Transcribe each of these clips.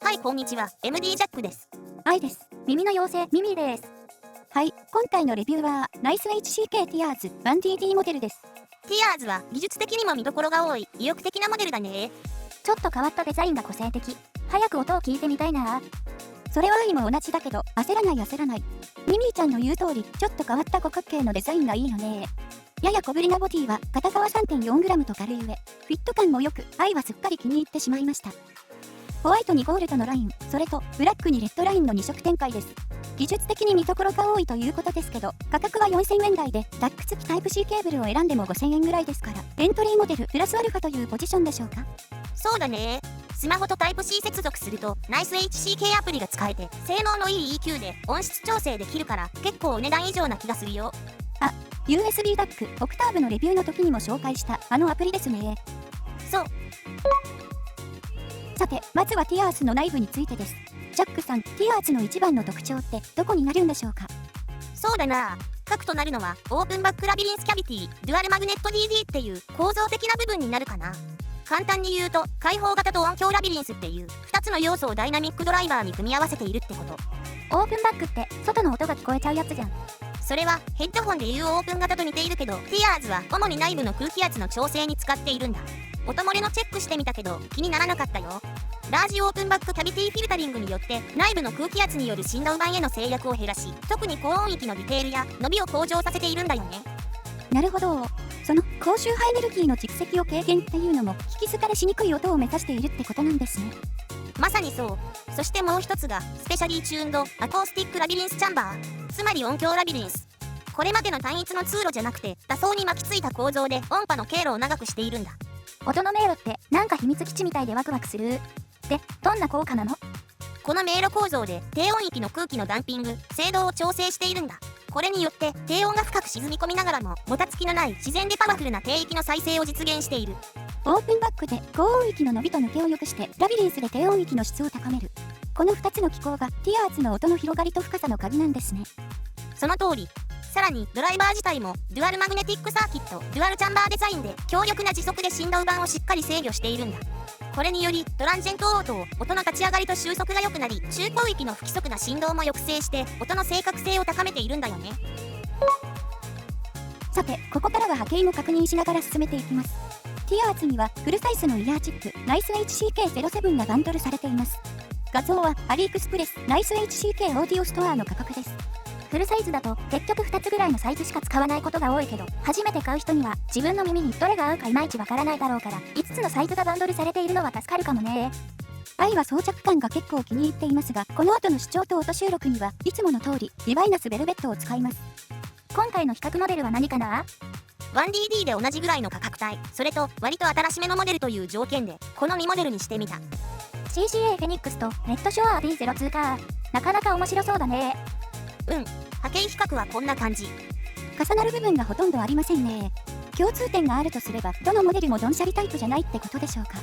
はい、こんにちは。MD ジャックです。愛です。耳の妖精、ミミです。はい、今回のレビューは、ナイス HCK ティアーズ 1DD モデルです。ティアーズは技術的にも見どころが多い、意欲的なモデルだね。ちょっと変わったデザインが個性的。早く音を聞いてみたいな。それは愛も同じだけど、焦らない。ミミーちゃんの言う通り、ちょっと変わった五角形のデザインがいいよね。やや小ぶりなボディは、片側 3.4g と軽い上、フィット感も良く、愛はすっかり気に入ってしまいました。ホワイトにゴールドのライン、それとブラックにレッドラインの2色展開です。技術的に見どころが多いということですけど、価格は4000円台で、ダック付きタイプ C ケーブルを選んでも5000円ぐらいですから、エントリーモデルプラスアルファというポジションでしょうか。そうだね。スマホとタイプ C 接続すると、ナイス HCK アプリが使えて、性能のいい EQ で音質調整できるから、結構お値段以上な気がするよ。あ、USB ダック、オクターブのレビューの時にも紹介したあのアプリですね。そう。さて、まずはティアーズの内部についてです。ジャックさん、ティアーズの一番の特徴ってどこになるんでしょうか。そうだな。核となるのは、オープンバックラビリンスキャビティ、デュアルマグネット DD っていう構造的な部分になるかな。簡単に言うと、開放型と音響ラビリンスっていう2つの要素をダイナミックドライバーに組み合わせているってこと。オープンバックって外の音が聞こえちゃうやつじゃん。それはヘッドホンでいうオープン型と似ているけど、ティアーズは主に内部の空気圧の調整に使っているんだ。音漏れのチェックしてみたけど気にならなかったよ。ラージオープンバックキャビティフィルタリングによって内部の空気圧による振動板への制約を減らし、特に高音域のディテールや伸びを向上させているんだよね。なるほど。その高周波エネルギーの蓄積を軽減っていうのも聞き疲れしにくい音を目指しているってことなんですね。まさにそう。そしてもう一つがスペシャリーチューンドアコースティックラビリンスチャンバー、つまり音響ラビリンス。これまでの単一の通路じゃなくて多層に巻きついた構造で音波の経路を長くしているんだ。音の迷路ってなんか秘密基地みたいでワクワクする。で、どんな効果なの？この迷路構造で低音域の空気のダンピング、制動を調整しているんだ。これによって低音が深く沈み込みながらももたつきのない自然でパワフルな低域の再生を実現している。オープンバックで高音域の伸びと抜けを良くしてラビリンスで低音域の質を高める。この2つの機構がティアーズの音の広がりと深さの鍵なんですね。その通り。さらにドライバー自体もデュアルマグネティックサーキット、デュアルチャンバーデザインで強力な時速で振動板をしっかり制御しているんだ。これによりトランジェント応答、音の立ち上がりと収束が良くなり、中高域の不規則な振動も抑制して音の正確性を高めているんだよね。さて、ここからは波形も確認しながら進めていきます。ティアーズにはフルサイズのイヤーチップナイス HCK07 がバンドルされています。画像はアリエクスプレスナイス HCK オーディオストアの価格です。フルサイズだと結局2つぐらいのサイズしか使わないことが多いけど、初めて買う人には自分の耳にどれが合うかいまいちわからないだろうから、5つのサイズがバンドルされているのは助かるかもね。愛は装着感が結構気に入っていますが、この後の視聴と音収録にはいつもの通りディバイナスベルベットを使います。今回の比較モデルは何かな？ 1DD で同じぐらいの価格帯、それと割と新しめのモデルという条件でこの2モデルにしてみた。 CCA フェニックスとネットショア B02 か。なかなか面白そうだね。波形比較はこんな感じ。重なる部分がほとんどありませんね。共通点があるとすればどのモデルもドンシャリタイプじゃないってことでしょうか。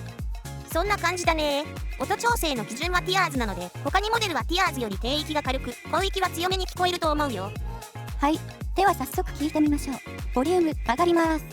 そんな感じだね。音調整の基準はティアーズなので、他にモデルはティアーズより低域が軽く、高域は強めに聞こえると思うよ。はい、では早速聞いてみましょう。ボリューム上がります。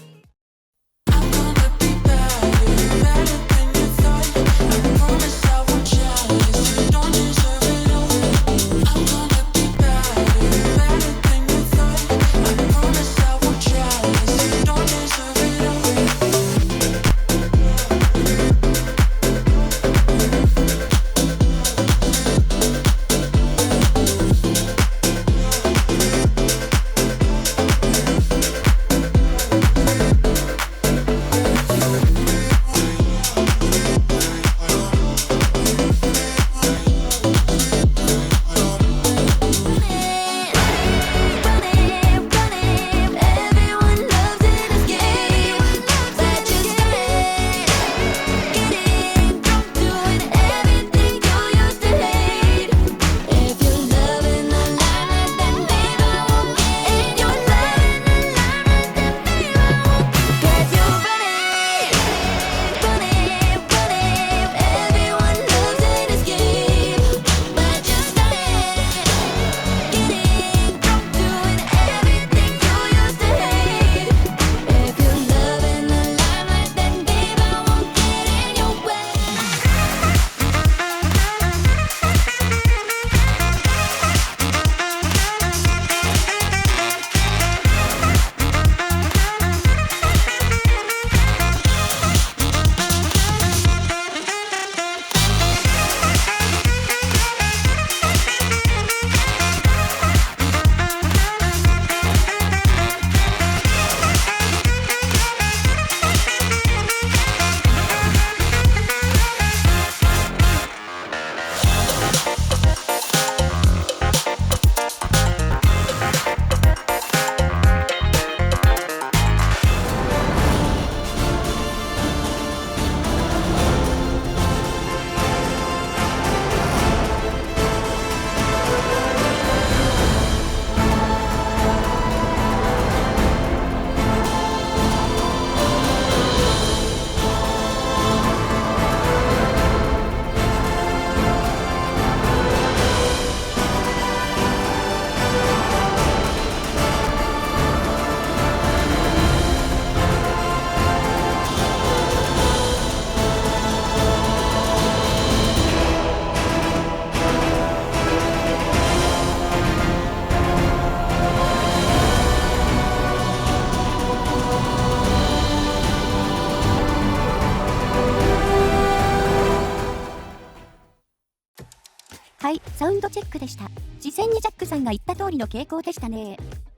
はい、サウンドチェックでした。事前にジャックさんが言った通りの傾向でしたね。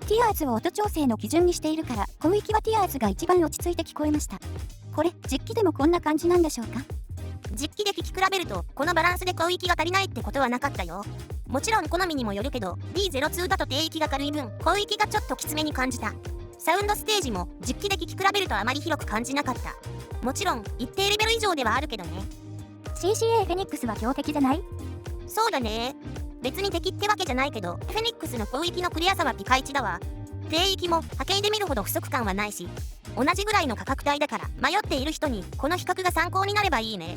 ティアーズを音調整の基準にしているから、広域はティアーズが一番落ち着いて聞こえました。これ、実機でもこんな感じなんでしょうか？実機で聞き比べると、このバランスで広域が足りないってことはなかったよ。もちろん好みにもよるけど、D02 だと低域が軽い分、広域がちょっときつめに感じた。サウンドステージも実機で聞き比べるとあまり広く感じなかった。もちろん、一定レベル以上ではあるけどね。CCA フェニックスは強敵じゃない？そうだね。別に敵ってわけじゃないけど、フェニックスの広域のクリアさはピカイチだわ。低域も波形で見るほど不足感はないし、同じぐらいの価格帯だから迷っている人にこの比較が参考になればいいね。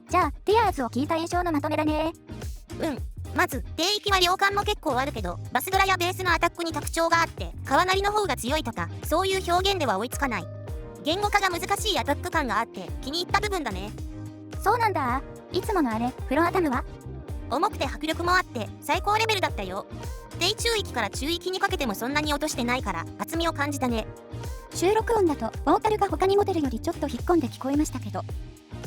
じゃあ、ティアーズを聞いた印象のまとめだね。まず、低域は量感も結構あるけど、バスドラやベースのアタックに特徴があって、川なりの方が強いとか、そういう表現では追いつかない。言語化が難しいアタック感があって気に入った部分だね。そうなんだ。いつものあれ、フロアタムは？重くて迫力もあって最高レベルだったよ。低中域から中域にかけてもそんなに落としてないから厚みを感じたね。収録音だとボーカルが他にモデルよりちょっと引っ込んで聞こえましたけど、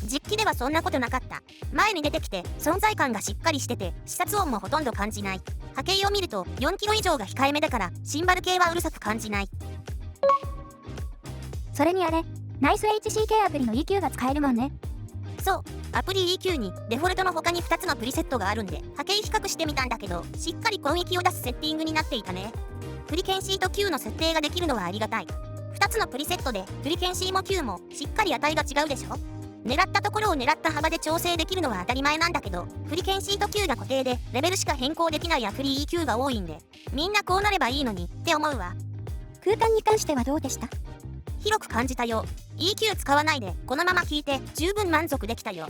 実機ではそんなことなかった。前に出てきて存在感がしっかりしてて視察音もほとんど感じない。波形を見ると4キロ以上が控えめだからシンバル系はうるさく感じない。それにあれ、ナイス HCK アプリの EQ が使えるもんね。そう、アプリ EQ にデフォルトの他に2つのプリセットがあるんで波形比較してみたんだけど、しっかり広域を出すセッティングになっていたね。プリケンシーと Q の設定ができるのはありがたい。2つのプリセットでプリケンシーも Q もしっかり値が違うでしょ。狙ったところを狙った幅で調整できるのは当たり前なんだけど、プリケンシーと Q が固定でレベルしか変更できないアプリ EQ が多いんで、みんなこうなればいいのにって思うわ。空間に関してはどうでした？広く感じたよ。EQ 使わないでこのまま聞いて十分満足できたよ。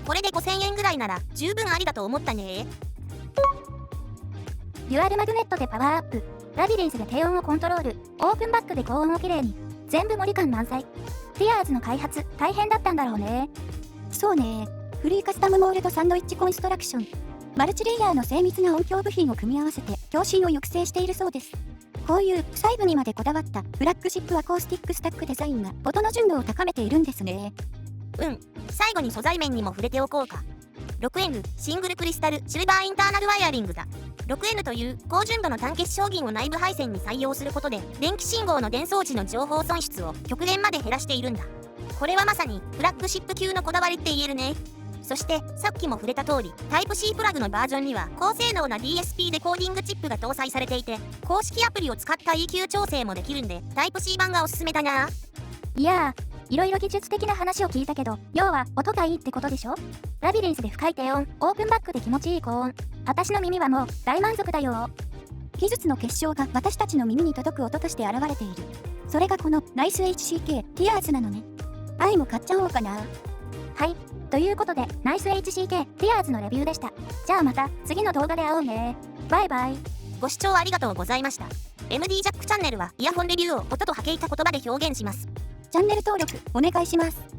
これで5000円ぐらいなら十分ありだと思ったね。デュアルマグネットでパワーアップ、ラビリンスで低音をコントロール、オープンバックで高音をきれいに、全部盛り感満載。ティアーズの開発大変だったんだろうね。そうね。フリーカスタムモールドサンドイッチコンストラクション、マルチレイヤーの精密な音響部品を組み合わせて共振を抑制しているそうです。こういう細部にまでこだわったフラッグシップアコースティックスタックデザインが音の純度を高めているんですね。最後に素材面にも触れておこうか。6N シングルクリスタルシルバーインターナルワイヤリングだ。6N という高純度の単結晶銀を内部配線に採用することで電気信号の伝送時の情報損失を極限まで減らしているんだ。これはまさにフラッグシップ級のこだわりって言えるね。そしてさっきも触れた通り Type-C プラグのバージョンには高性能な DSP デコーディングチップが搭載されていて、公式アプリを使った EQ 調整もできるんで Type-C 版がおすすめだな。いやー、いろいろ技術的な話を聞いたけど、要は音がいいってことでしょ？ラビリンスで深い低音、オープンバックで気持ちいい高音。私の耳はもう大満足だよ。技術の結晶が私たちの耳に届く音として現れている。それがこのナイス HCK ティアーズなのね。愛も買っちゃおうかな。はい。ということで、ナイス HCK ティアーズのレビューでした。じゃあまた次の動画で会おうね。バイバイ。ご視聴ありがとうございました。MD ジャックチャンネルはイヤホンレビューを音と波形た言葉で表現します。チャンネル登録お願いします。